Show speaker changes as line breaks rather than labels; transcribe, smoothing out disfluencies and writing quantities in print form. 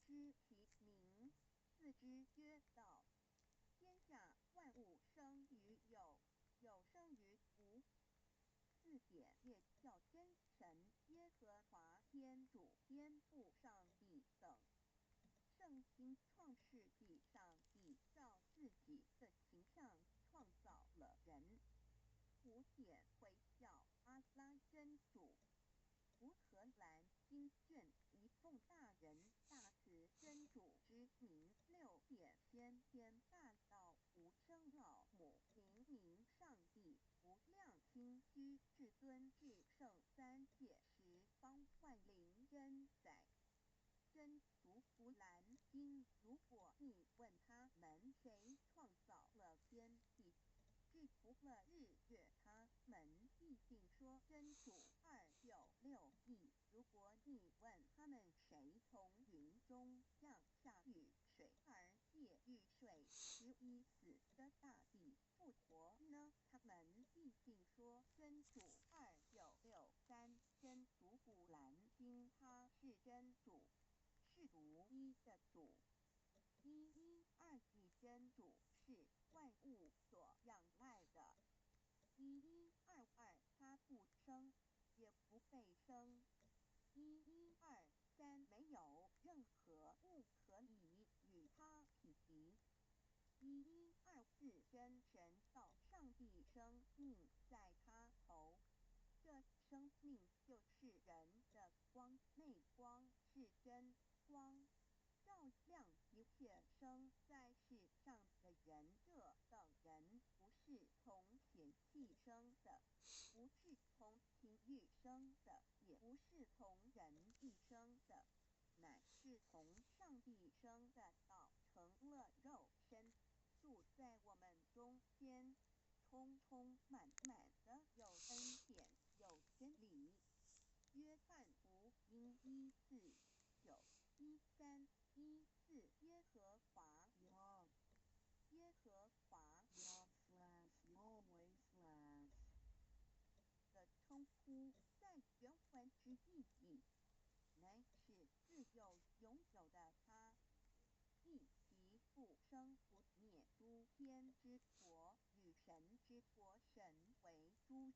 知其名，字之曰道。天下万物生于有，有生于无。四点业叫真神耶和华天主天父上帝等。圣经创世纪上帝照自己的形象创造了人。五点会叫阿拉真主。乌克兰经卷一奉大人大慈真主之名。六点先天大道无生老母明上帝无量清虚至尊至圣三界十方万灵真载。真主古兰经，如果你问他们谁创造了天地，制服了日月，他们必定说真主296亿。如果你问他们谁从云中降下雨水而借雨水使已死的大地复活呢？他们必定说真主2963。真主古兰经，他是真主，是独一的主。112真主是万物所仰赖的。1122他不生，也不被生。1123没有任何物可以与他匹敌。1124真神道上帝生命在他头，这生命就是人的光，内光是真光，照亮一切生在世上的人。这等人不是从血气生的，不是从情欲生的，也不是从人意生的，乃是从上帝生的道成了肉身，住在我们中间，充满的有恩典，有真理。约翰福音1491314耶和华
Love,
耶和华
love/Yahweh/
的称呼，在原文之意义，乃是自有永有的他，亦其不生不灭诸天之国与神之国，神为诸